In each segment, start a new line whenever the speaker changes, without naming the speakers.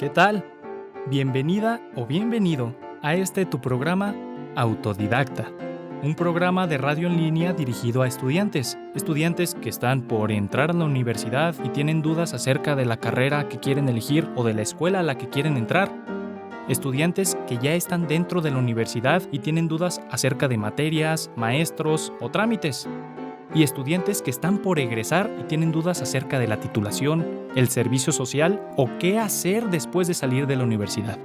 ¿Qué tal? Bienvenida o bienvenido a tu programa Autodidacta, un programa de radio en línea dirigido a estudiantes que están por entrar a la universidad y tienen dudas acerca de la carrera que quieren elegir o de la escuela a la que quieren entrar. Estudiantes que ya están dentro de la universidad y tienen dudas acerca de materias, maestros o trámites. Y estudiantes que están por egresar y tienen dudas acerca de la titulación, el servicio social o qué hacer después de salir de la universidad.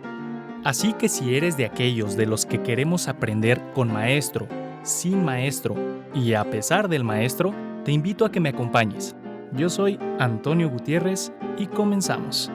Así que si eres de aquellos de los que queremos aprender con maestro, sin maestro y a pesar del maestro, te invito a que me acompañes. Yo soy Antonio Gutiérrez y comenzamos.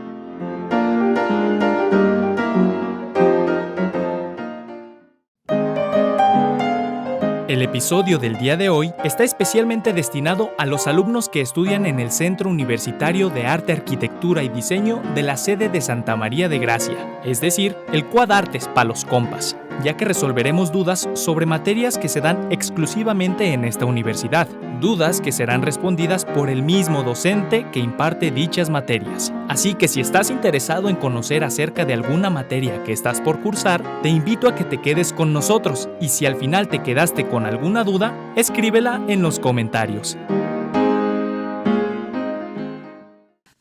El episodio del día de hoy está especialmente destinado a los alumnos que estudian en el Centro Universitario de Arte, Arquitectura y Diseño de la sede de Santa María de Gracia, es decir, el Quad Artes pa' los compas, ya que resolveremos dudas sobre materias que se dan exclusivamente en esta universidad, dudas que serán respondidas por el mismo docente que imparte dichas materias. Así que si estás interesado en conocer acerca de alguna materia que estás por cursar, te invito a que te quedes con nosotros y si al final te quedaste con alguna duda, escríbela en los comentarios.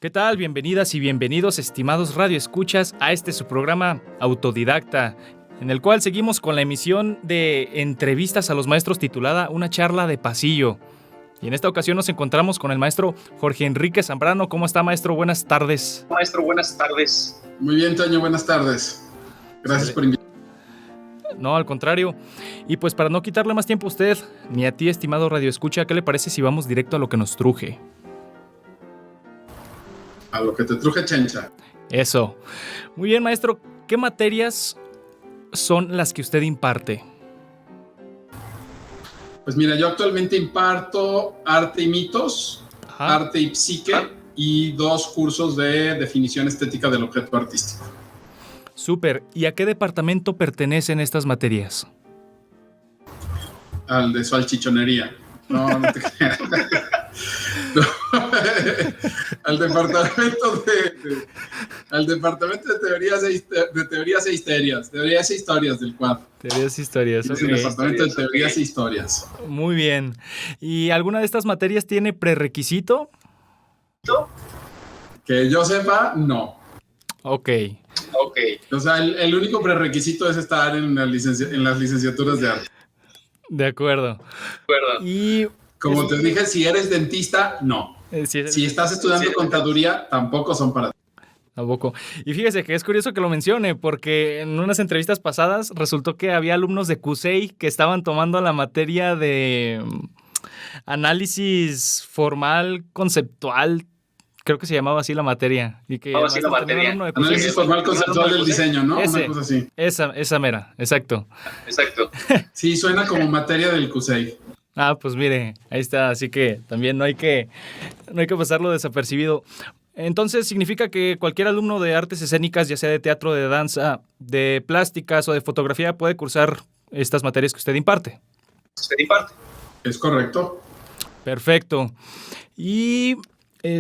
¿Qué tal? Bienvenidas y bienvenidos, estimados radioescuchas, a su programa Autodidacta, en el cual seguimos con la emisión de entrevistas a los maestros titulada Una charla de pasillo. Y en esta ocasión nos encontramos con el maestro Jorge Enrique Zambrano. ¿Cómo está, maestro? Buenas tardes.
Maestro, buenas tardes.
Muy bien, Toño, buenas tardes. Gracias por invitarme.
No, al contrario. Y pues para no quitarle más tiempo a usted, ni a ti, estimado radioescucha, ¿qué le parece si vamos directo a lo que nos truje?
A lo que te truje, chencha.
Eso. Muy bien, maestro. ¿Qué materias son las que usted imparte?
Pues mira, yo actualmente imparto arte y mitos, arte y psique y 2 cursos de definición estética del objeto artístico.
Súper. ¿Y a qué departamento pertenecen estas materias?
Al de salchichonería. No te creas. No. Al departamento de teorías e histerias. Teorías e historias del cuadro.
Teorías e historias.
Es el departamento de teorías e historias.
Muy bien. ¿Y alguna de estas materias tiene prerequisito?
Que yo sepa, no.
Ok.
O sea, el único prerequisito es estar en las licenciaturas de arte.
De acuerdo. Y
como te dije, si eres dentista, no. Si estás estudiando contaduría, tampoco son para ti.
Tampoco. Y fíjese que es curioso que lo mencione, porque en unas entrevistas pasadas resultó que había alumnos de CUSEI que estaban tomando la materia de análisis formal conceptual. Creo que se llamaba así la materia. Y que
análisis formal conceptual del diseño, ¿no? Una cosa así.
Esa mera, exacto.
Sí, suena como materia del CUSEI.
Ah, pues mire, ahí está. Así que también no hay que pasarlo desapercibido. Entonces, significa que cualquier alumno de artes escénicas, ya sea de teatro, de danza, de plásticas o de fotografía, puede cursar estas materias que usted imparte.
Es correcto.
Perfecto. Y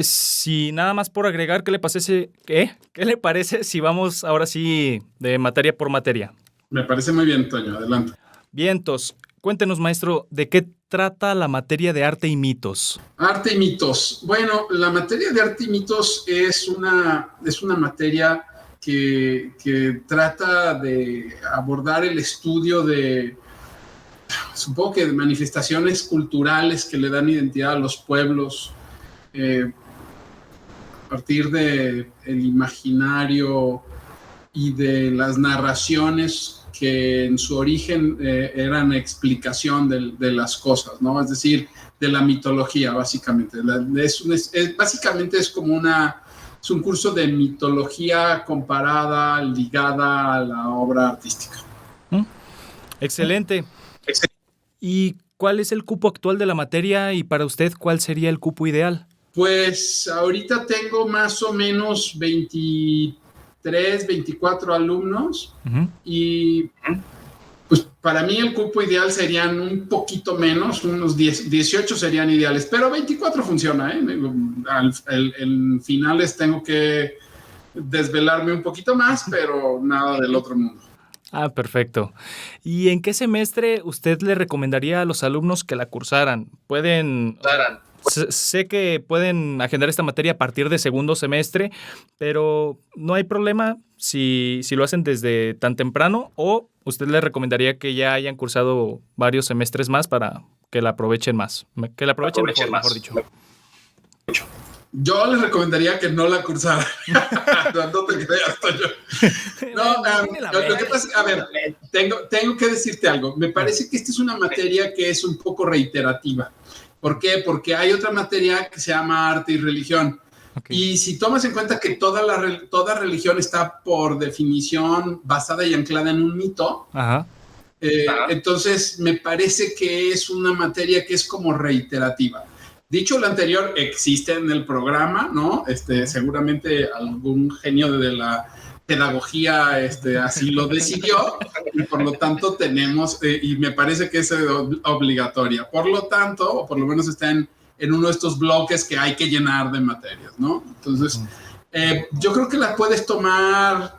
si nada más por agregar, ¿qué le parece si vamos ahora sí de materia por materia?
Me parece muy bien, Toño. Adelante.
Vientos. Cuéntenos, maestro, ¿de qué trata la materia de arte y mitos?
Arte y mitos. Bueno, la materia de arte y mitos es una materia que trata de abordar el estudio de, supongo que de manifestaciones culturales que le dan identidad a los pueblos, a partir del imaginario y de las narraciones que en su origen eran explicación de las cosas, ¿no? Es decir, de la mitología, básicamente. Básicamente es como es un curso de mitología comparada, ligada a la obra artística.
Excelente. ¿Y cuál es el cupo actual de la materia y para usted cuál sería el cupo ideal?
Pues ahorita tengo más o menos 23, 24 alumnos y pues para mí el cupo ideal serían un poquito menos, unos 18 serían ideales, pero 24 funciona, ¿eh? En finales tengo que desvelarme un poquito más, pero nada del otro mundo.
Ah, perfecto. ¿Y en qué semestre usted le recomendaría a los alumnos que la cursaran? Sé que pueden agendar esta materia a partir de segundo semestre, pero no hay problema si lo hacen desde tan temprano, o usted le recomendaría que ya hayan cursado varios semestres más para que la aprovechen más. Que la aprovechen mejor dicho.
Yo les recomendaría que no la cursaran. No te creas, yo. No, lo que pasa, a ver, tengo que decirte algo. Me parece que esta es una materia que es un poco reiterativa. ¿Por qué? Porque hay otra materia que se llama arte y religión. Okay. Y si tomas en cuenta que toda religión está por definición basada y anclada en un mito, entonces me parece que es una materia que es como reiterativa. Dicho lo anterior, existe en el programa, ¿no? Seguramente algún genio de la pedagogía así lo decidió, y por lo tanto tenemos, y me parece que es obligatoria. Por lo tanto, o por lo menos está en uno de estos bloques que hay que llenar de materias, ¿no? Entonces, yo creo que la puedes tomar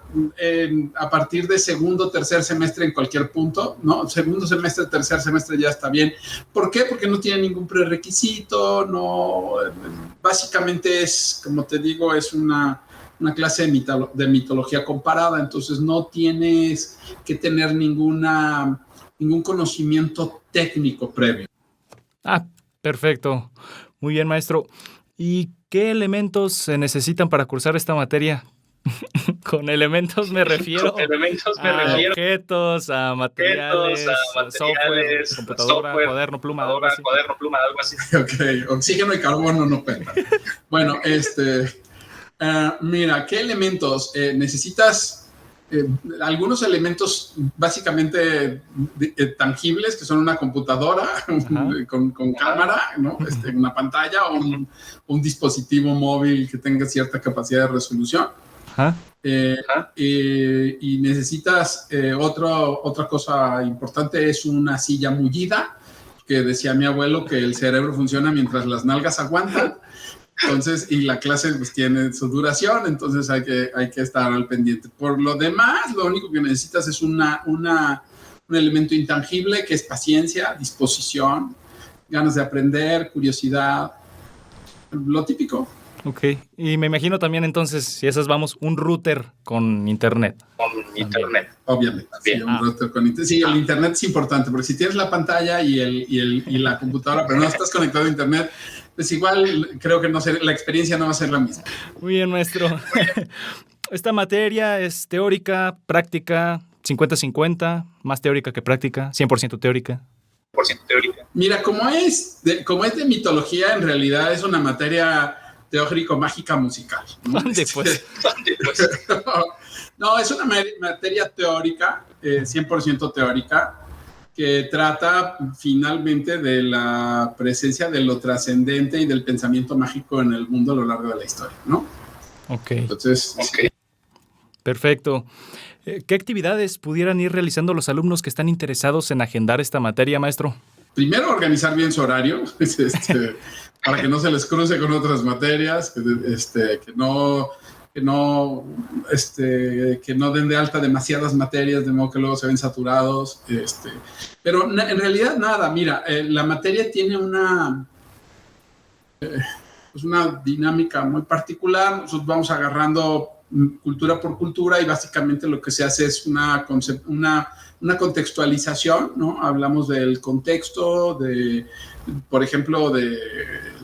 a partir de segundo o tercer semestre en cualquier punto, ¿no? Segundo semestre, tercer semestre ya está bien. ¿Por qué? Porque no tiene ningún prerequisito, no, básicamente es, como te digo, es una clase de mitología comparada, entonces no tienes que tener ningún conocimiento técnico previo.
Ah, perfecto. Muy bien, maestro. ¿Y qué elementos se necesitan para cursar esta materia? Con elementos me refiero a objetos, a materiales, software, computadora, cuaderno, pluma, algo así.
Ok, oxígeno y carbono no cuentan. Bueno, mira, ¿qué elementos? Necesitas algunos elementos básicamente tangibles, que son una computadora con cámara, ¿no? Una pantalla, o un dispositivo móvil que tenga cierta capacidad de resolución. Y necesitas otra cosa importante, es una silla mullida, que decía mi abuelo que el cerebro funciona mientras las nalgas aguantan. Entonces, y la clase pues tiene su duración, entonces hay que estar al pendiente. Por lo demás, lo único que necesitas es un elemento intangible, que es paciencia, disposición, ganas de aprender, curiosidad, lo típico.
Ok, y me imagino también entonces, si esas vamos, un router con internet.
Obviamente, sí, un router con internet. Sí, el internet es importante, porque si tienes la pantalla y la computadora, pero no estás conectado a internet, pues igual creo que la experiencia no va a ser la misma.
Muy bien, maestro. Esta materia es teórica, práctica, 50-50, más teórica que práctica, 100% teórica.
Mira, como es de mitología, en realidad es una materia teórico-mágica musical, ¿no?
¿Dónde pues?
No, es una materia teórica, 100% teórica, que trata finalmente de la presencia de lo trascendente y del pensamiento mágico en el mundo a lo largo de la historia, ¿no?
Ok.
Entonces,
perfecto. ¿Qué actividades pudieran ir realizando los alumnos que están interesados en agendar esta materia, maestro?
Primero, organizar bien su horario, para que no se les cruce con otras materias, que no den de alta demasiadas materias, de modo que luego se ven saturados. Pero en realidad nada, mira, la materia tiene una dinámica muy particular. Nosotros vamos agarrando cultura por cultura y básicamente lo que se hace es una contextualización, ¿no? Hablamos del contexto, por ejemplo, de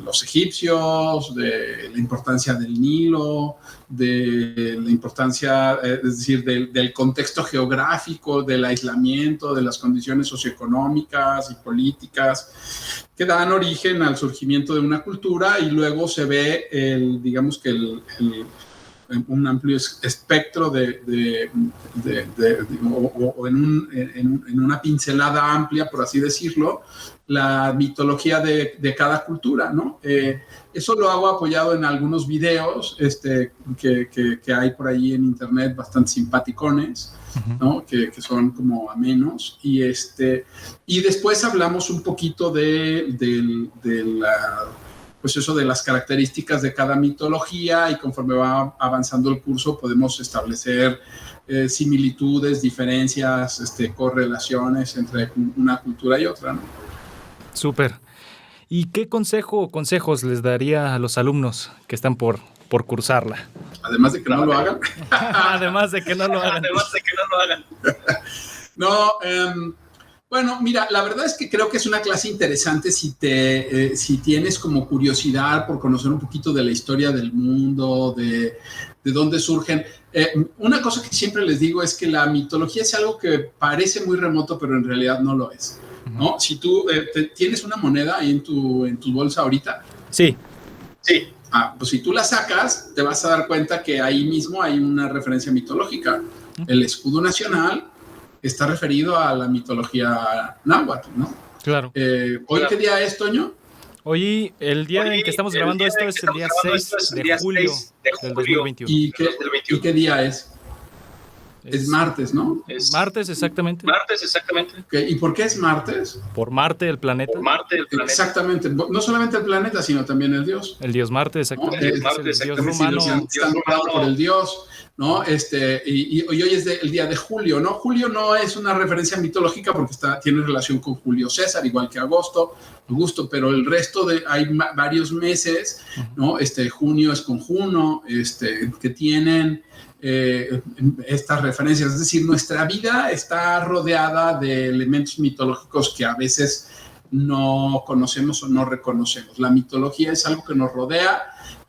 los egipcios, de la importancia del Nilo, de la importancia, es decir, del contexto geográfico, del aislamiento, de las condiciones socioeconómicas y políticas que dan origen al surgimiento de una cultura, y luego se ve digamos que un amplio espectro o en una pincelada amplia, por así decirlo, la mitología de cada cultura, ¿no? Eso lo hago apoyado en algunos videos que hay por ahí en internet, bastante simpaticones, ¿no? Que son como amenos, y después hablamos un poquito de pues eso de las características de cada mitología, y conforme va avanzando el curso podemos establecer similitudes, diferencias, correlaciones entre una cultura y otra, ¿no?
Súper. ¿Y qué consejo o consejos les daría a los alumnos que están por cursarla?
Además de que no lo hagan.
Además de que no lo hagan.
No, bueno, mira, la verdad es que creo que es una clase interesante si tienes como curiosidad por conocer un poquito de la historia del mundo, de dónde surgen. Una cosa que siempre les digo es que la mitología es algo que parece muy remoto, pero en realidad no lo es, ¿no? Si tú tienes una moneda ahí en tu bolsa ahorita.
Sí.
Pues si tú la sacas, te vas a dar cuenta que ahí mismo hay una referencia mitológica. El escudo nacional está referido a la mitología náhuatl, ¿no?
Claro.
¿Hoy qué día es, Toño?
Hoy, el día en que estamos grabando esto es el día 6 de julio del 2021.
¿Y qué día es? Es martes, ¿no?
Es martes, exactamente.
Okay. ¿Y por qué es martes?
Por Marte, el planeta.
Exactamente. No solamente el planeta, sino también el dios.
El dios Marte, exactamente.
¿No?
Es el dios romano.
Está nombrado por el dios, ¿no? Y hoy es el día de Julio, ¿no? Julio no es una referencia mitológica porque tiene relación con Julio César, igual que Augusto, pero el resto hay varios meses, ¿no? Junio es con Juno, que tienen estas referencias. Es decir, nuestra vida está rodeada de elementos mitológicos que a veces no conocemos o no reconocemos. La mitología es algo que nos rodea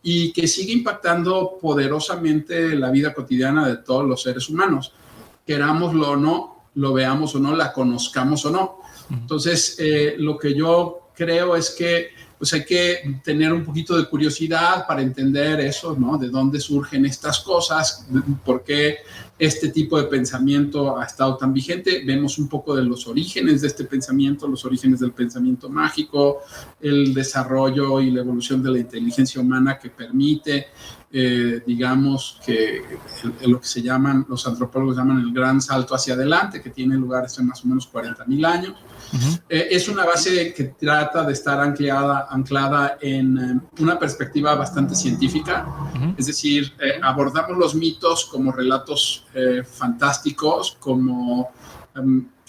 y que sigue impactando poderosamente la vida cotidiana de todos los seres humanos, querámoslo o no, lo veamos o no, la conozcamos o no. Entonces, lo que yo creo es que pues hay que tener un poquito de curiosidad para entender eso, ¿no? De dónde surgen estas cosas, por qué este tipo de pensamiento ha estado tan vigente. Vemos un poco de los orígenes de este pensamiento, los orígenes del pensamiento mágico, el desarrollo y la evolución de la inteligencia humana que permite, digamos, que lo que los antropólogos llaman el gran salto hacia adelante, que tiene lugar hace más o menos 40,000 años. Es una base que trata de estar anclada en una perspectiva bastante científica, es decir, abordamos los mitos como relatos fantásticos, como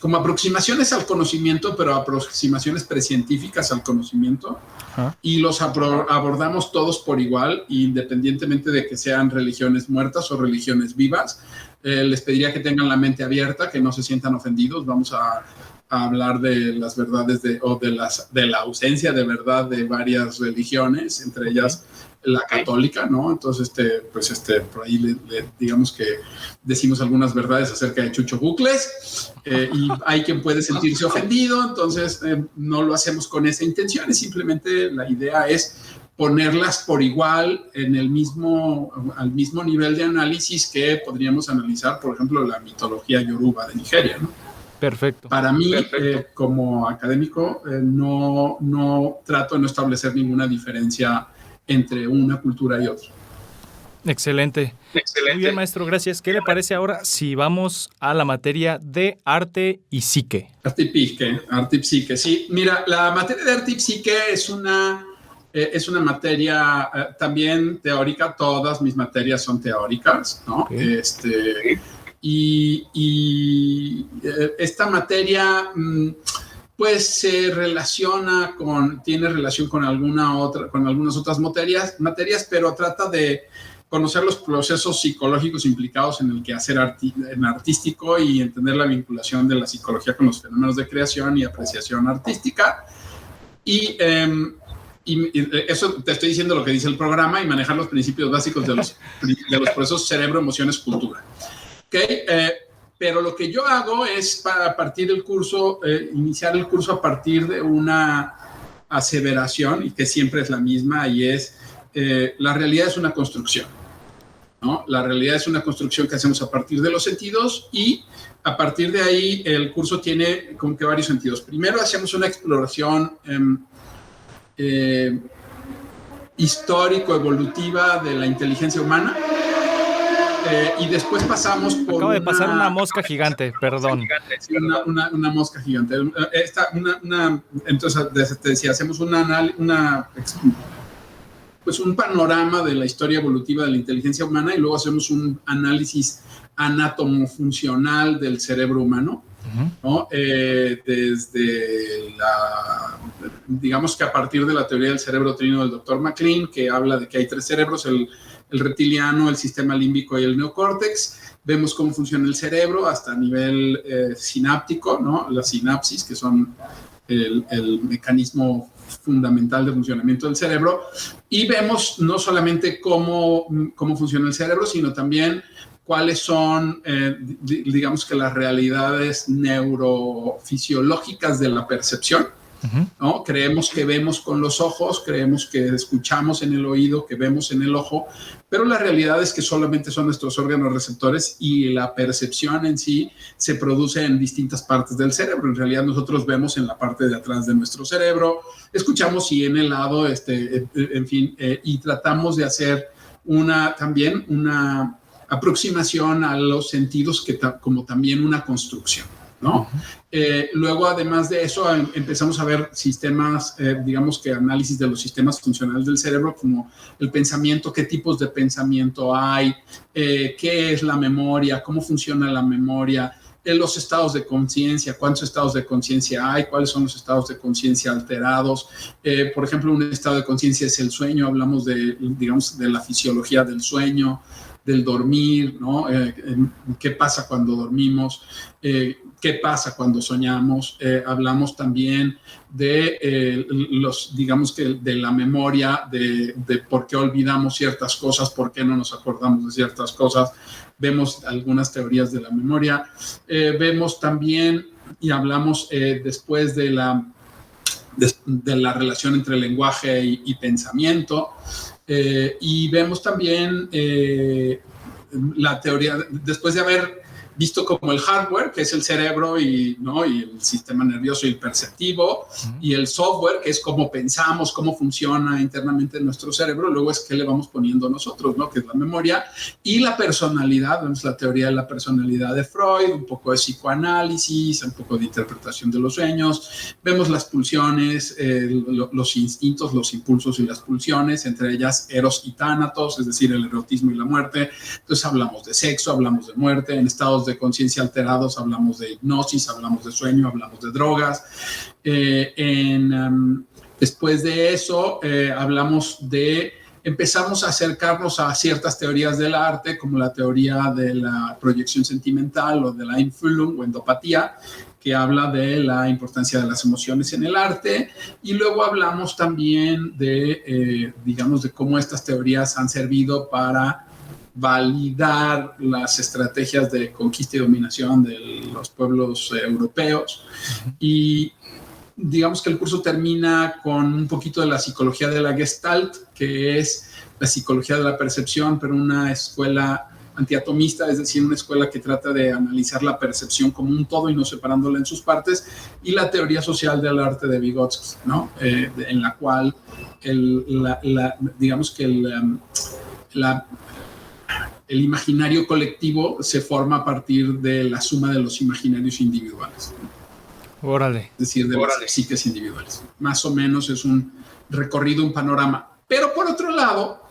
aproximaciones al conocimiento, pero aproximaciones precientíficas al conocimiento, y los abordamos todos por igual, independientemente de que sean religiones muertas o religiones vivas. Les pediría que tengan la mente abierta, que no se sientan ofendidos. Vamos a hablar de las verdades de la ausencia de verdad de varias religiones, entre ellas la católica, ¿no? Entonces, por ahí digamos que decimos algunas verdades acerca de Chucho Bucles, y hay quien puede sentirse ofendido, entonces no lo hacemos con esa intención, simplemente la idea es ponerlas por igual al mismo nivel de análisis que podríamos analizar, por ejemplo, la mitología yoruba de Nigeria, ¿no?
Perfecto.
Para mí, como académico, no trato de no establecer ninguna diferencia entre una cultura y otra.
Excelente. Muy bien, maestro, gracias. ¿Qué le parece ahora si vamos a la materia de arte y psique?
Arte y psique, sí. Mira, la materia de arte y psique es una materia también teórica. Todas mis materias son teóricas, ¿no?
Okay.
Y esta materia pues tiene relación con algunas otras materias, pero trata de conocer los procesos psicológicos implicados en el quehacer artístico y entender la vinculación de la psicología con los fenómenos de creación y apreciación artística. Y eso te estoy diciendo lo que dice el programa, y manejar los principios básicos de los procesos cerebro, emociones, cultura. Okay, pero lo que yo hago es, para partir del curso, iniciar el curso a partir de una aseveración, y que siempre es la misma, y es, la realidad es una construcción, ¿no? La realidad es una construcción que hacemos a partir de los sentidos, y a partir de ahí el curso tiene como que varios sentidos. Primero hacemos una exploración histórico-evolutiva de la inteligencia humana. Y después pasamos por
Acaba de pasar una mosca gigante, perdón.
Una mosca gigante. Entonces, te decía, hacemos pues un panorama de la historia evolutiva de la inteligencia humana y luego hacemos un análisis anatomofuncional del cerebro humano, ¿no? Desde digamos que a partir de la teoría del cerebro trino del Dr. MacLean, que habla de que hay 3 cerebros, el reptiliano, el sistema límbico y el neocórtex. Vemos cómo funciona el cerebro hasta a nivel sináptico, ¿no? Las sinapsis, que son el mecanismo fundamental de funcionamiento del cerebro, y vemos no solamente cómo funciona el cerebro, sino también cuáles son, digamos que las realidades neurofisiológicas de la percepción, ¿no? Creemos que vemos con los ojos, creemos que escuchamos en el oído, que vemos en el ojo, pero la realidad es que solamente son nuestros órganos receptores y la percepción en sí se produce en distintas partes del cerebro. En realidad nosotros vemos en la parte de atrás de nuestro cerebro, escuchamos y en el lado, en fin, y tratamos de hacer también una aproximación a los sentidos como también una construcción, ¿no? Luego, además de eso, empezamos a ver sistemas, digamos que análisis de los sistemas funcionales del cerebro, como el pensamiento, qué tipos de pensamiento hay, qué es la memoria, cómo funciona la memoria, los estados de conciencia, cuántos estados de conciencia hay, cuáles son los estados de conciencia alterados. Por ejemplo, un estado de conciencia es el sueño, hablamos digamos, de la fisiología del sueño, del dormir, ¿no? ¿Qué pasa cuando dormimos? ¿Qué pasa cuando soñamos? Hablamos también de digamos que de la memoria, de por qué olvidamos ciertas cosas, por qué no nos acordamos de ciertas cosas. Vemos algunas teorías de la memoria. Vemos también y hablamos después de la relación entre lenguaje y pensamiento. Y vemos también la teoría, después de haber visto como el hardware, que es el cerebro y el sistema nervioso y el perceptivo, y el software, que es cómo pensamos, cómo funciona internamente nuestro cerebro, luego es qué le vamos poniendo nosotros, ¿no? Que es la memoria, y la personalidad. Vemos la teoría de la personalidad de Freud, un poco de psicoanálisis, un poco de interpretación de los sueños. Vemos las pulsiones, los instintos, los impulsos y las pulsiones, entre ellas eros y tánatos, es decir, el erotismo y la muerte. Entonces hablamos de sexo, hablamos de muerte, en estados de conciencia alterados hablamos de hipnosis, hablamos de sueño, hablamos de drogas. Después de eso empezamos a acercarnos a ciertas teorías del arte, como la teoría de la proyección sentimental o de la Einfühlung o endopatía, que habla de la importancia de las emociones en el arte, y luego hablamos también digamos, de cómo estas teorías han servido para validar las estrategias de conquista y dominación de los pueblos europeos. Y digamos que el curso termina con un poquito de la psicología de la Gestalt, que es la psicología de la percepción, pero una escuela antiatomista, es decir, una escuela que trata de analizar la percepción como un todo y no separándola en sus partes, y la teoría social del arte de Vygotsky, ¿no? En la cual digamos que el imaginario colectivo se forma a partir de la suma de los imaginarios individuales.
Órale.
Es decir, de las psiques individuales. Más o menos es un recorrido, un panorama. Pero por otro lado,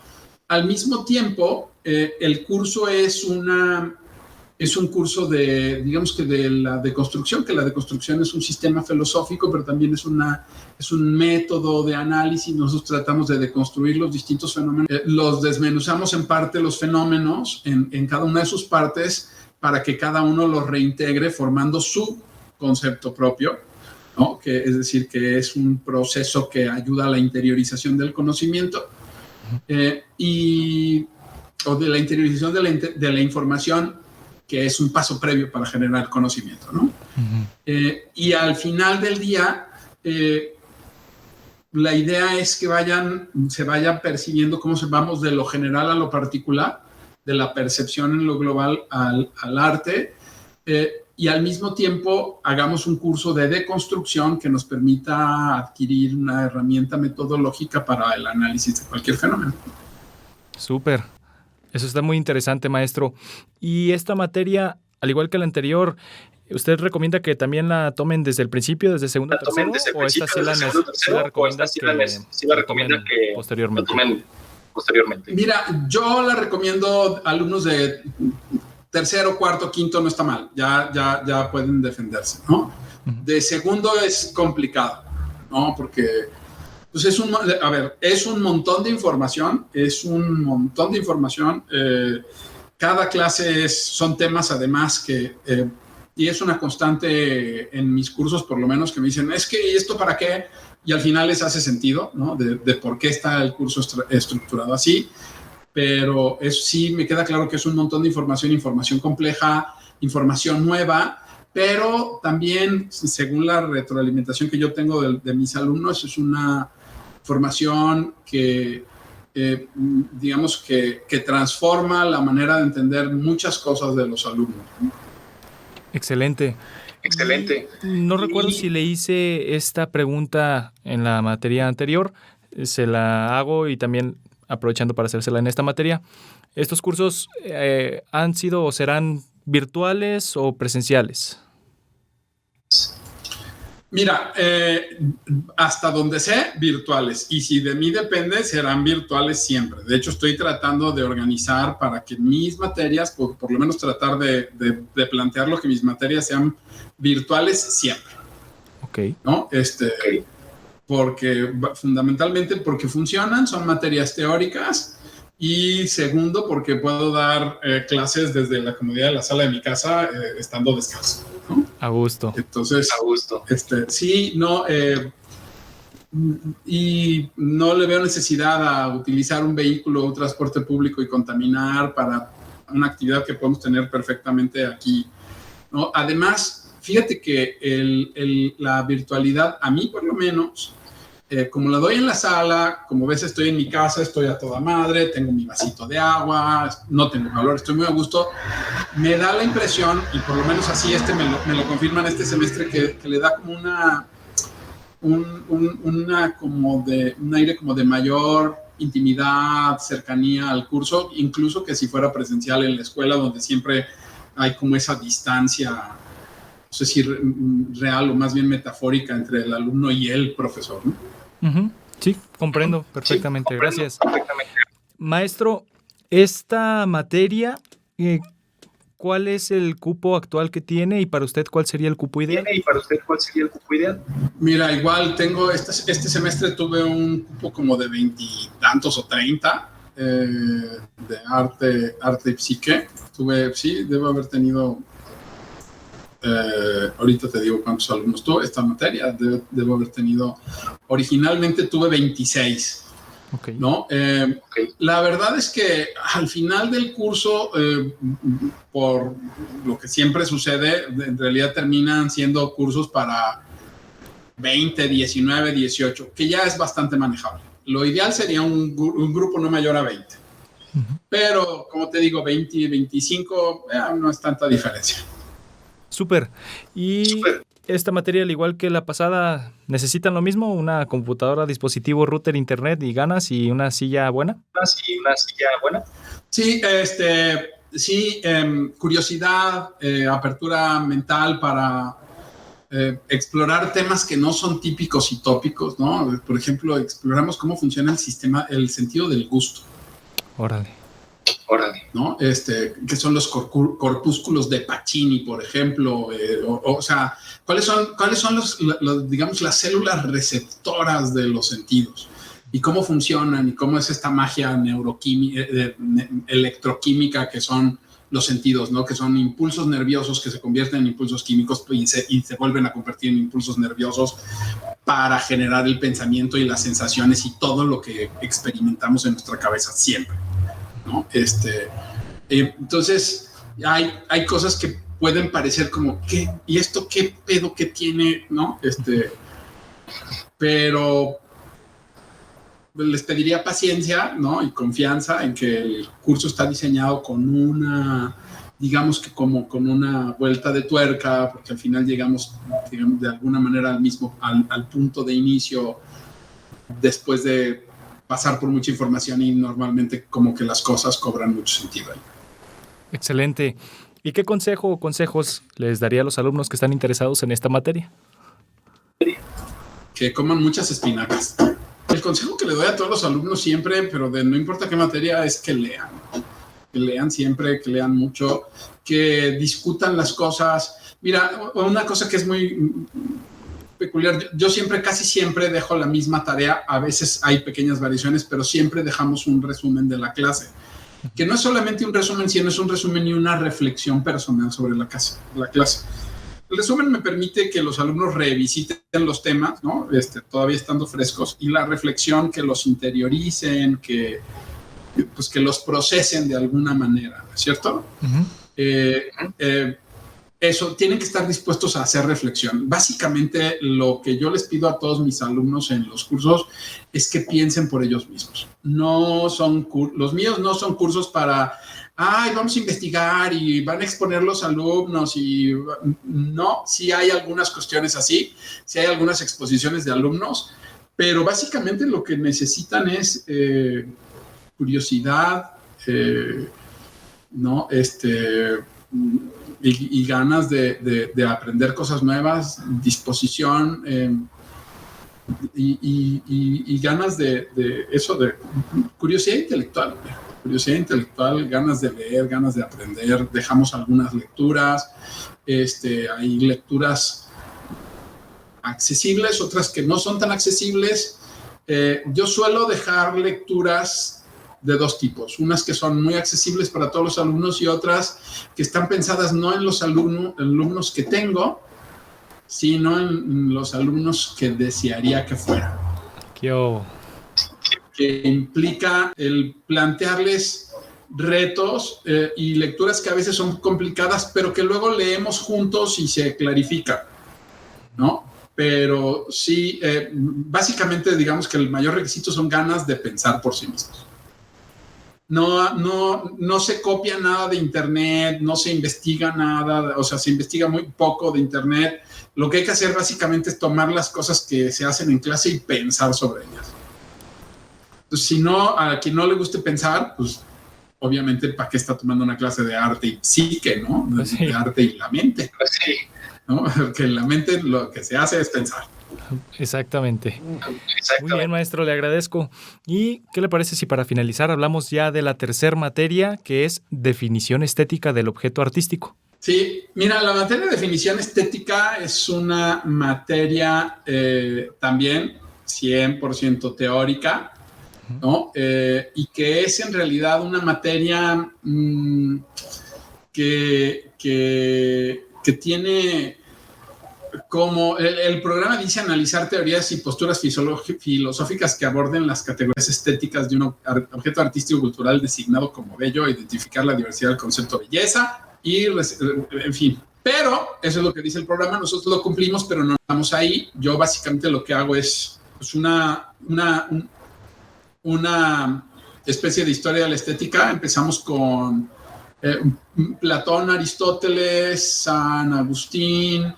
al mismo tiempo, el curso es un curso digamos que de la deconstrucción, que la deconstrucción es un sistema filosófico, pero también es un método de análisis. Nosotros tratamos de deconstruir los distintos fenómenos, los desmenuzamos en parte los fenómenos, en cada una de sus partes, para que cada uno los reintegre formando su concepto propio, ¿no? Es decir, que es un proceso que ayuda a la interiorización del conocimiento o de la interiorización de la información, que es un paso previo para generar conocimiento, ¿no? Y al final del día, la idea es que se vayan percibiendo cómo vamos de lo general a lo particular, de la percepción en lo global al arte, y al mismo tiempo hagamos un curso de deconstrucción que nos permita adquirir una herramienta metodológica para el análisis de cualquier fenómeno.
Súper. Eso está muy interesante, maestro. Y esta materia, al igual que la anterior, ¿usted recomienda que también la tomen desde el principio, desde segundo o tercero? ¿O esta sí la recomienda que posteriormente?
Mira, yo la recomiendo a alumnos de tercero, cuarto, quinto, no está mal. Ya pueden defenderse, ¿no? De segundo es complicado, ¿no? Porque pues es un montón de información, cada clase son temas además que, y es una constante en mis cursos por lo menos, que me dicen, es que ¿y esto para qué? Y al final les hace sentido, ¿no? De por qué está el curso estructurado así, pero sí me queda claro que es un montón de información compleja, información nueva, pero también, según la retroalimentación que yo tengo de mis alumnos, es una formación que, digamos, que transforma la manera de entender muchas cosas de los alumnos.
Excelente. No recuerdo si le hice esta pregunta en la materia anterior. Se la hago y también aprovechando para hacérsela en esta materia. ¿Estos cursos han sido o serán virtuales o presenciales?
Mira, hasta donde sé, virtuales. Y si de mí depende, serán virtuales siempre. De hecho, estoy tratando de organizar para que mis materias, por lo menos tratar de plantearlo, que mis materias sean virtuales siempre.
Ok.
¿No? Fundamentalmente porque funcionan, son materias teóricas. Y segundo, porque puedo dar clases desde la comodidad de la sala de mi casa, estando descalzo, ¿no?
A gusto.
Entonces, sí, no, y no le veo necesidad a utilizar un vehículo o un transporte público y contaminar para una actividad que podemos tener perfectamente aquí, ¿no? Además, fíjate que la virtualidad, a mí por lo menos, como la doy en la sala, como ves, estoy en mi casa, estoy a toda madre, tengo mi vasito de agua, no tengo calor, estoy muy a gusto. Me da la impresión, y por lo menos así me lo confirman este semestre, que le da como un aire como de mayor intimidad, cercanía al curso, incluso que si fuera presencial en la escuela, donde siempre hay como esa distancia, no sé si real o más bien metafórica, entre el alumno y el profesor, ¿no?
Uh-huh. Sí, comprendo perfectamente. Gracias. Maestro, esta materia, ¿cuál es el cupo actual que tiene y para usted cuál sería el cupo ideal?
Mira, igual tengo, este semestre tuve un cupo como de 20 y tantos o 30 de arte y psique. Debo haber tenido, ahorita te digo cuántos alumnos tuve esta materia, debo haber tenido, originalmente tuve 26.
Okay.
¿No? La verdad es que al final del curso, por lo que siempre sucede, en realidad terminan siendo cursos para 20, 19, 18, que ya es bastante manejable. Lo ideal sería un grupo no mayor a 20. Uh-huh. Pero, como te digo, 20 y 25 no es tanta diferencia.
Súper. Esta materia, al igual que la pasada, ¿necesitan lo mismo? ¿Una computadora, dispositivo, router, internet y ganas y una silla buena?
Sí, curiosidad, apertura mental para explorar temas que no son típicos y tópicos, ¿no? Por ejemplo, exploramos cómo funciona el sentido del gusto.
Órale.
¿No? ¿Qué son los corpúsculos de Pacini, por ejemplo? O sea, ¿cuáles son los, digamos, las células receptoras de los sentidos? Y cómo funcionan, y cómo es esta magia electroquímica que son los sentidos, ¿no? Que son impulsos nerviosos que se convierten en impulsos químicos y se vuelven a convertir en impulsos nerviosos para generar el pensamiento y las sensaciones y todo lo que experimentamos en nuestra cabeza siempre, ¿no? Entonces hay cosas que pueden parecer como ¿qué? ¿Y esto qué pedo que tiene? ¿No? Pero les pediría paciencia, ¿no? Y confianza en que el curso está diseñado con una, digamos que como con una vuelta de tuerca, porque al final llegamos, digamos, de alguna manera al punto de inicio después de pasar por mucha información y normalmente como que las cosas cobran mucho sentido ahí.
Excelente. ¿Y qué consejo o consejos les daría a los alumnos que están interesados en esta materia?
Que coman muchas espinacas. El consejo que le doy a todos los alumnos siempre, pero no importa qué materia, es que lean. Que lean siempre, que lean mucho, que discutan las cosas. Mira, una cosa que es muy peculiar, yo siempre, casi siempre dejo la misma tarea, a veces hay pequeñas variaciones, pero siempre dejamos un resumen de la clase, que no es solamente un resumen, sino es un resumen y una reflexión personal sobre la clase. El resumen me permite que los alumnos revisiten los temas, ¿no? Todavía estando frescos, y la reflexión que los interioricen, que los procesen de alguna manera, ¿cierto? Uh-huh. Eso, tienen que estar dispuestos a hacer reflexión. Básicamente, lo que yo les pido a todos mis alumnos en los cursos es que piensen por ellos mismos. Los míos no son cursos para, vamos a investigar y van a exponer los alumnos y no, sí hay algunas cuestiones así, sí hay algunas exposiciones de alumnos, pero básicamente lo que necesitan es curiosidad, ¿no? Y ganas de aprender cosas nuevas, disposición y ganas de eso, de curiosidad intelectual, ganas de leer, ganas de aprender. Dejamos algunas lecturas, hay lecturas accesibles, otras que no son tan accesibles. Yo suelo dejar lecturas de dos tipos, unas que son muy accesibles para todos los alumnos y otras que están pensadas no en los alumnos que tengo, sino en los alumnos que desearía que fueran. Que implica el plantearles retos y lecturas que a veces son complicadas, pero que luego leemos juntos y se clarifica, ¿no? Pero sí, básicamente digamos que el mayor requisito son ganas de pensar por sí mismos. No se copia nada de internet, no se investiga nada, o sea, se investiga muy poco de internet. Lo que hay que hacer básicamente es tomar las cosas que se hacen en clase y pensar sobre ellas. Entonces, si no, a quien no le guste pensar, pues obviamente, ¿para qué está tomando una clase de arte y psique, no? Pues sí. De arte y la mente. Pues sí. ¿No? Porque en la mente lo que se hace es pensar.
Exactamente. Muy bien, maestro, le agradezco. ¿Y qué le parece si para finalizar hablamos ya de la tercera materia, que es definición estética del objeto artístico?
Sí, mira, la materia de definición estética es una materia también 100% teórica, ¿no? Y que es en realidad una materia que tiene como el programa dice analizar teorías y posturas filosóficas que aborden las categorías estéticas de un objeto artístico cultural designado como bello, identificar la diversidad del concepto de belleza y, en fin. Pero eso es lo que dice el programa, nosotros lo cumplimos, pero no estamos ahí. Yo básicamente lo que hago es pues, una especie de historia de la estética. Empezamos con Platón, Aristóteles, San Agustín,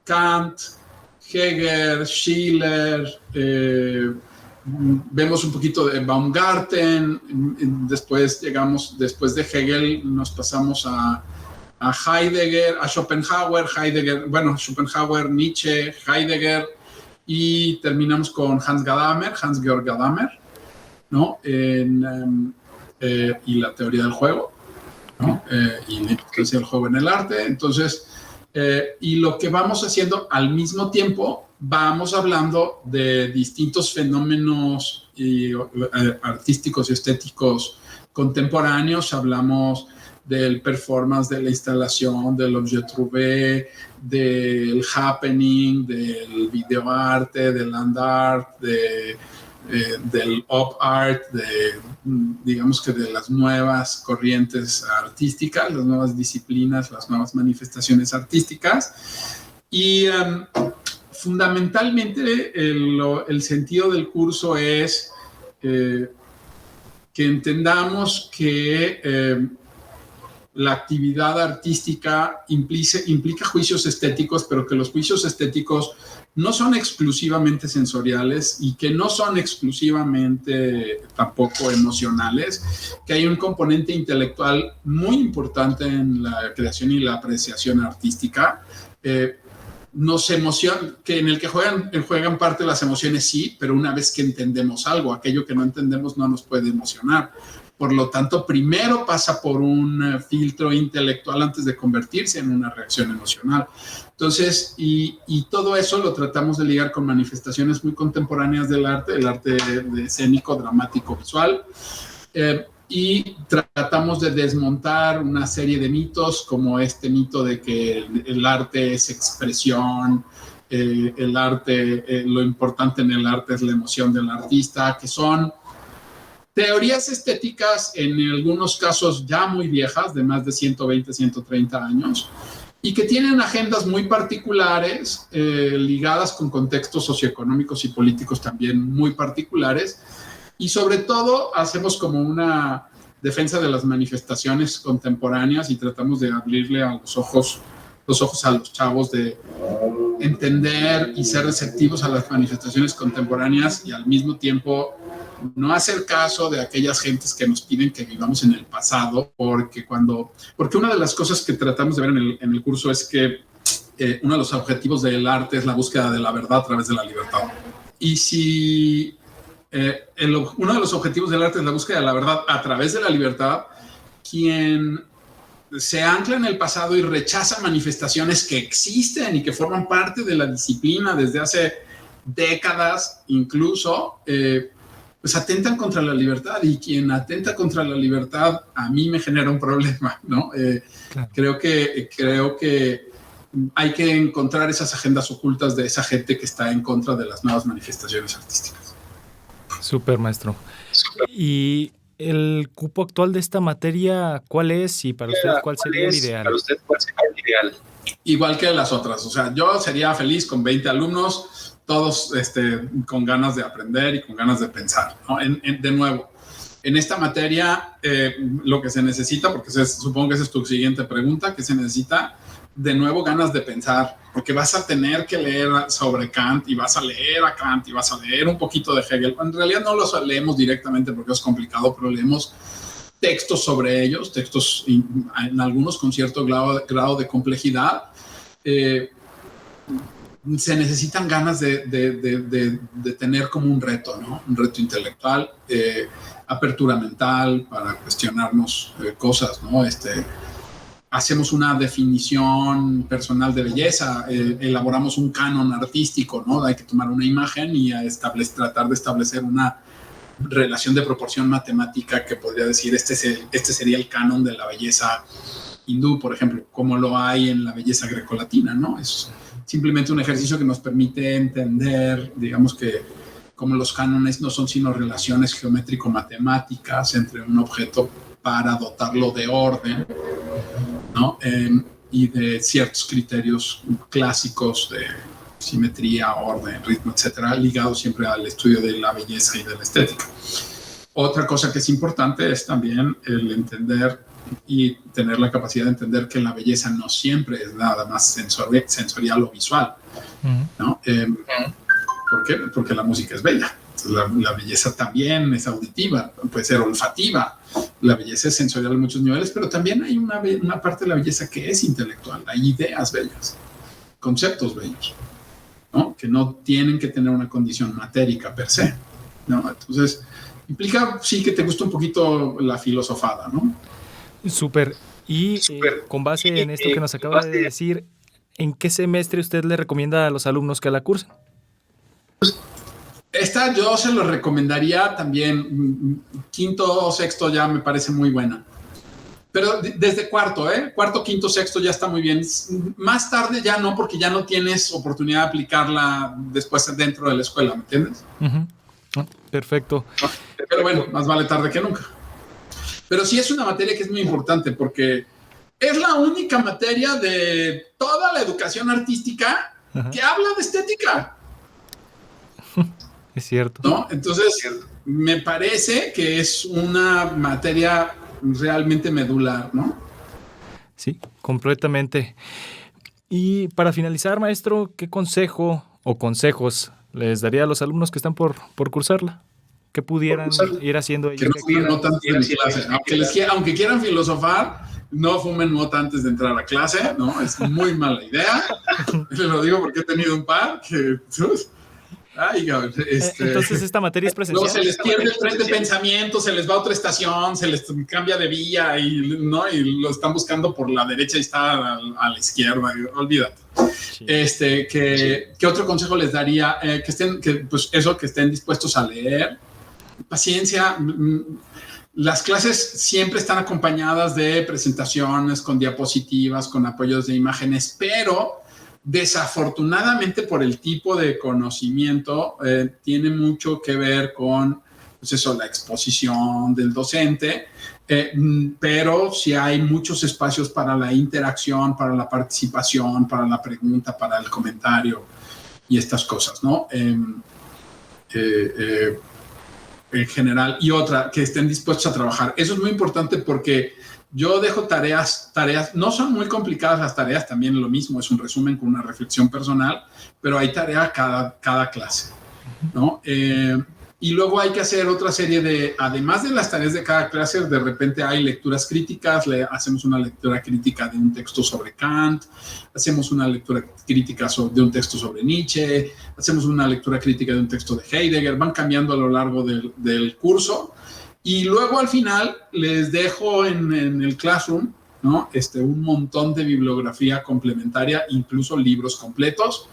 Kant, Hegel, Schiller, vemos un poquito de Baumgarten, después de Hegel nos pasamos a Heidegger, a Schopenhauer, Schopenhauer, Nietzsche, Heidegger, y terminamos con Hans-Georg Gadamer, ¿no? Y la teoría del juego, ¿no? Y la influencia del juego en el arte. Entonces, y lo que vamos haciendo al mismo tiempo, vamos hablando de distintos fenómenos artísticos y estéticos contemporáneos. Hablamos del performance, de la instalación, del objet trouvé, del happening, del videoarte, del land art, del op art, digamos que de las nuevas corrientes artísticas, las nuevas disciplinas, las nuevas manifestaciones artísticas. Y fundamentalmente el sentido del curso es que entendamos que la actividad artística implica juicios estéticos, pero que los juicios estéticos no son exclusivamente sensoriales y que no son exclusivamente tampoco emocionales, que hay un componente intelectual muy importante en la creación y la apreciación artística. nos emociona, que en el que juegan parte las emociones, sí, pero una vez que entendemos algo, aquello que no entendemos no nos puede emocionar. Por lo tanto, primero pasa por un filtro intelectual antes de convertirse en una reacción emocional. Entonces, y todo eso lo tratamos de ligar con manifestaciones muy contemporáneas del arte, el arte escénico, dramático, visual, y tratamos de desmontar una serie de mitos, como este mito de que el arte es expresión, el arte, lo importante en el arte es la emoción del artista, que son teorías estéticas en algunos casos ya muy viejas, de más de 120, 130 años, y que tienen agendas muy particulares, ligadas con contextos socioeconómicos y políticos también muy particulares, y sobre todo hacemos como una defensa de las manifestaciones contemporáneas y tratamos de abrirle a los ojos a los chavos, de entender y ser receptivos a las manifestaciones contemporáneas y al mismo tiempo no hacer caso de aquellas gentes que nos piden que vivamos en el pasado, porque una de las cosas que tratamos de ver en el curso es que uno de los objetivos del arte es la búsqueda de la verdad a través de la libertad. Y si uno de los objetivos del arte es la búsqueda de la verdad a través de la libertad, quien se ancla en el pasado y rechaza manifestaciones que existen y que forman parte de la disciplina desde hace décadas incluso, pues atentan contra la libertad, y quien atenta contra la libertad a mí me genera un problema, ¿no? Claro. Creo que hay que encontrar esas agendas ocultas de esa gente que está en contra de las nuevas manifestaciones artísticas.
Súper, maestro. Super. ¿Y el cupo actual de esta materia cuál es? Y para usted, ¿cuál sería el ideal?
Igual que las otras. O sea, yo sería feliz con 20 alumnos, todos con ganas de aprender y con ganas de pensar, ¿no? De nuevo, en esta materia lo que se necesita, porque supongo que esa es tu siguiente pregunta, ¿qué se necesita? De nuevo, ganas de pensar, porque vas a tener que leer sobre Kant y vas a leer a Kant y vas a leer un poquito de Hegel. En realidad no los leemos directamente porque es complicado, pero leemos textos sobre ellos, textos en algunos con cierto grado de complejidad. Se necesitan ganas de tener como un reto, ¿no? Un reto intelectual, apertura mental para cuestionarnos cosas, ¿no? Hacemos una definición personal de belleza, elaboramos un canon artístico, ¿no? Hay que tomar una imagen y tratar de establecer una relación de proporción matemática que podría decir este sería el canon de la belleza hindú, por ejemplo, como lo hay en la belleza grecolatina, ¿no? Es simplemente un ejercicio que nos permite entender, digamos que como los cánones no son sino relaciones geométrico-matemáticas entre un objeto para dotarlo de orden, ¿no? Y de ciertos criterios clásicos de simetría, orden, ritmo, etcétera, ligados siempre al estudio de la belleza y de la estética. Otra cosa que es importante es también el entender y tener la capacidad de entender que la belleza no siempre es nada más sensorial o visual, ¿no? ¿Por qué? Porque la música es bella. La belleza también es auditiva, puede ser olfativa. La belleza es sensorial en muchos niveles, pero también hay una parte de la belleza que es intelectual. Hay ideas bellas, conceptos bellos, ¿no? Que no tienen que tener una condición matérica per se, ¿no? Entonces, implica, sí, que te gusta un poquito la filosofada, ¿no?
Súper. Y con base en esto que nos acaba de decir, ¿en qué semestre usted le recomienda a los alumnos que la cursen?
Esta yo se lo recomendaría también, quinto o sexto ya me parece muy buena. Pero desde cuarto, quinto, sexto ya está muy bien. Más tarde ya no, porque ya no tienes oportunidad de aplicarla después dentro de la escuela, ¿me entiendes?
Uh-huh. Perfecto.
Pero bueno, más vale tarde que nunca. Pero sí es una materia que es muy importante porque es la única materia de toda la educación artística que habla de estética.
Es cierto.
¿No? Entonces, me parece que es una materia realmente medular, ¿no?
Sí, completamente. Y para finalizar, maestro, ¿qué consejo o consejos les daría a los alumnos que están por cursarla? ¿Qué pudieran ir haciendo ellos?
Que no tanto en clase. Aunque quieran filosofar, no fumen mota antes de entrar a clase, ¿no? Es muy mala idea. Lo digo porque he tenido un par que...
Entonces, ¿esta materia es presencial?
Luego se les pierde el tren de pensamiento, se les va a otra estación, se les cambia de vía y lo están buscando por la derecha y está a la izquierda. Olvídate. Sí. ¿Qué otro consejo les daría? Que estén dispuestos a leer. Paciencia. Las clases siempre están acompañadas de presentaciones con diapositivas, con apoyos de imágenes, pero desafortunadamente por el tipo de conocimiento tiene mucho que ver con la exposición del docente, pero sí hay muchos espacios para la interacción, para la participación, para la pregunta, para el comentario y estas cosas, ¿no? En general. Y otra, que estén dispuestos a trabajar. Eso es muy importante porque yo dejo tareas, no son muy complicadas las tareas, también lo mismo, es un resumen con una reflexión personal, pero hay tarea cada clase, ¿no? Y luego hay que hacer otra serie de, además de las tareas de cada clase, de repente hay lecturas críticas, hacemos una lectura crítica de un texto sobre Kant, hacemos una lectura crítica de un texto sobre Nietzsche, hacemos una lectura crítica de un texto de Heidegger, van cambiando a lo largo del curso. Y luego al final les dejo en el Classroom, ¿no? Un montón de bibliografía complementaria, incluso libros completos.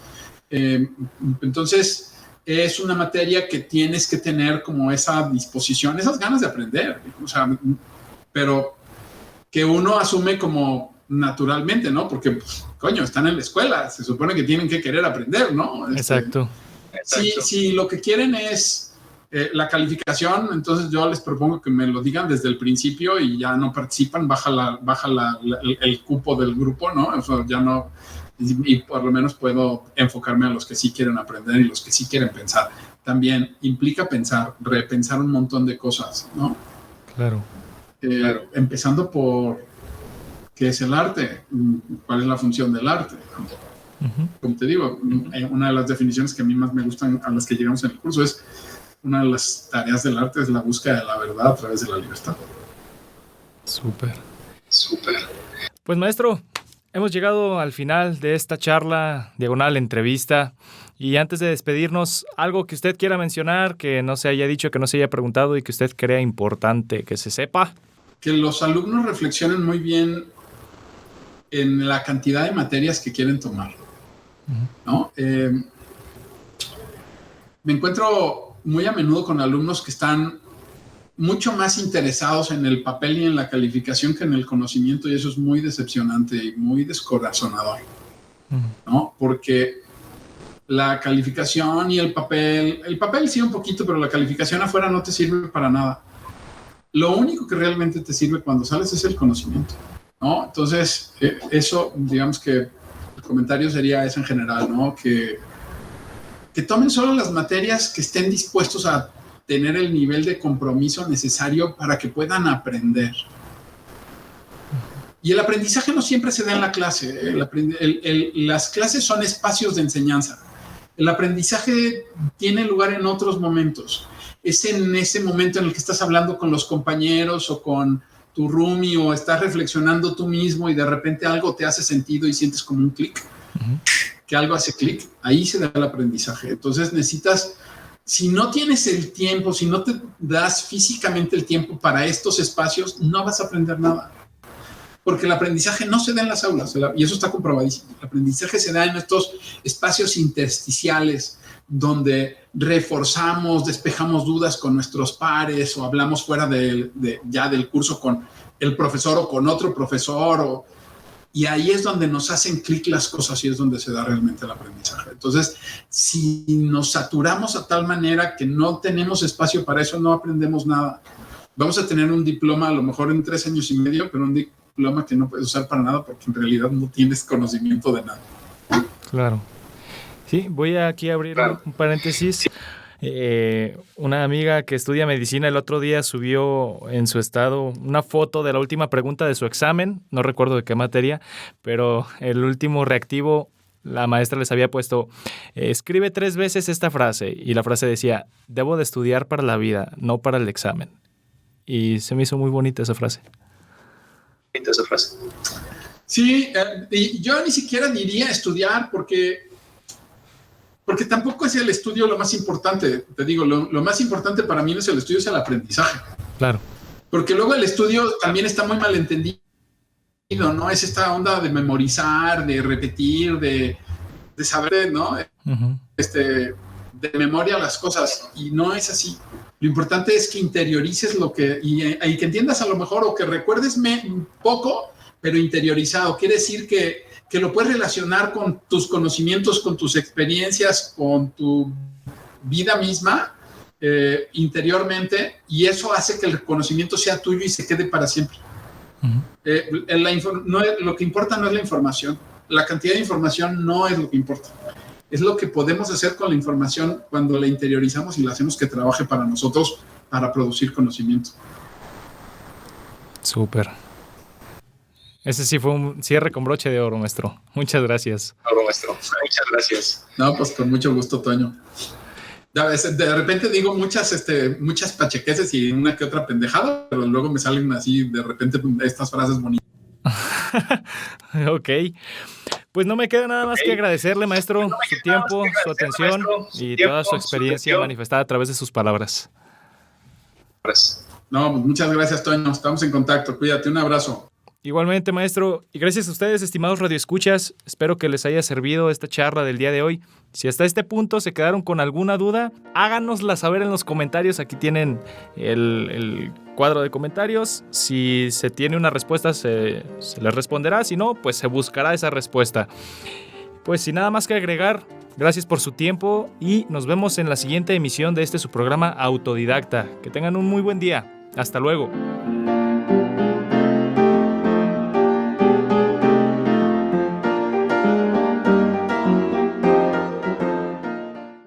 Entonces, es una materia que tienes que tener como esa disposición, esas ganas de aprender, o sea, pero que uno asume como naturalmente, ¿no? Porque, pues, coño, están en la escuela, se supone que tienen que querer aprender, ¿no?
Exacto.
Si lo que quieren es la calificación, entonces yo les propongo que me lo digan desde el principio y ya no participan, baja el cupo del grupo, ¿no? O sea, ya no, y por lo menos puedo enfocarme a los que sí quieren aprender y los que sí quieren pensar. También implica repensar un montón de cosas, ¿no?
Claro.
Empezando por qué es el arte, cuál es la función del arte. Uh-huh. Como te digo, una de las definiciones que a mí más me gustan, a las que llegamos en el curso, es una de las tareas del arte es la búsqueda de la verdad a través de la libertad.
Súper. Pues, maestro, hemos llegado al final de esta charla, diagonal entrevista, y antes de despedirnos, algo que usted quiera mencionar, que no se haya dicho, que no se haya preguntado y que usted crea importante que se sepa.
Que los alumnos reflexionen muy bien en la cantidad de materias que quieren tomar, ¿no? Me encuentro muy a menudo con alumnos que están mucho más interesados en el papel y en la calificación que en el conocimiento, y eso es muy decepcionante y muy descorazonador, ¿no? Porque la calificación y el papel sí un poquito, pero la calificación afuera no te sirve para nada. Lo único que realmente te sirve cuando sales es el conocimiento, ¿no? Entonces, eso, digamos que el comentario sería ese en general, ¿no? Que tomen solo las materias que estén dispuestos a tener el nivel de compromiso necesario para que puedan aprender. Y el aprendizaje no siempre se da en la clase. Las clases son espacios de enseñanza. El aprendizaje tiene lugar en otros momentos. Es en ese momento en el que estás hablando con los compañeros o con tu roomie o estás reflexionando tú mismo y de repente algo te hace sentido y sientes como un clic. Uh-huh. Que algo hace clic, ahí se da el aprendizaje. Entonces necesitas, si no tienes el tiempo, si no te das físicamente el tiempo para estos espacios, no vas a aprender nada. Porque el aprendizaje no se da en las aulas, y eso está comprobadísimo. El aprendizaje se da en estos espacios intersticiales donde reforzamos, despejamos dudas con nuestros pares o hablamos fuera ya del curso con el profesor o con otro profesor y ahí es donde nos hacen clic las cosas y es donde se da realmente el aprendizaje. Entonces, si nos saturamos a tal manera que no tenemos espacio para eso, no aprendemos nada. Vamos a tener un diploma a lo mejor en 3 años y medio, pero un diploma que no puedes usar para nada porque en realidad no tienes conocimiento de nada.
Claro. Sí, voy aquí a abrir un paréntesis. Sí. Una amiga que estudia medicina el otro día subió en su estado una foto de la última pregunta de su examen, no recuerdo de qué materia, pero el último reactivo, la maestra les había puesto, escribe 3 veces esta frase, y la frase decía, debo de estudiar para la vida, no para el examen. Y se me hizo muy bonita esa frase.
esa frase.
Sí, y yo ni siquiera diría estudiar porque tampoco es el estudio lo más importante. Te digo, lo más importante para mí no es el estudio, es el aprendizaje.
Claro.
Porque luego el estudio también está muy malentendido, ¿no? Es esta onda de memorizar, de repetir, de saber, ¿no? Uh-huh. De memoria las cosas, y no es así. Lo importante es que interiorices lo que, y que entiendas a lo mejor, o que recuerdes poco, pero interiorizado. Quiere decir que lo puedes relacionar con tus conocimientos, con tus experiencias, con tu vida misma, interiormente, y eso hace que el conocimiento sea tuyo y se quede para siempre. Uh-huh. Lo que importa no es la información, la cantidad de información no es lo que importa, es lo que podemos hacer con la información cuando la interiorizamos y la hacemos que trabaje para nosotros, para producir conocimiento.
Súper. Ese sí fue un cierre con broche de oro, maestro. Muchas gracias.
Muchas gracias.
No, pues con mucho gusto, Toño. De repente digo muchas pachequeses y una que otra pendejada, pero luego me salen así de repente estas frases bonitas.
Ok. Pues no me queda nada más que agradecerle, maestro, su tiempo, su atención y toda su experiencia manifestada a través de sus palabras.
No, pues muchas gracias, Toño. Estamos en contacto. Cuídate. Un abrazo.
Igualmente, maestro, y gracias a ustedes, estimados radioescuchas. Espero que les haya servido esta charla del día de hoy. Si hasta este punto se quedaron con alguna duda, háganosla saber en los comentarios. Aquí tienen el cuadro de comentarios. Si se tiene una respuesta, se les responderá. Si no, pues se buscará esa respuesta. Pues sin nada más que agregar, gracias por su tiempo y nos vemos en la siguiente emisión de su programa Autodidacta. Que tengan un muy buen día. Hasta luego.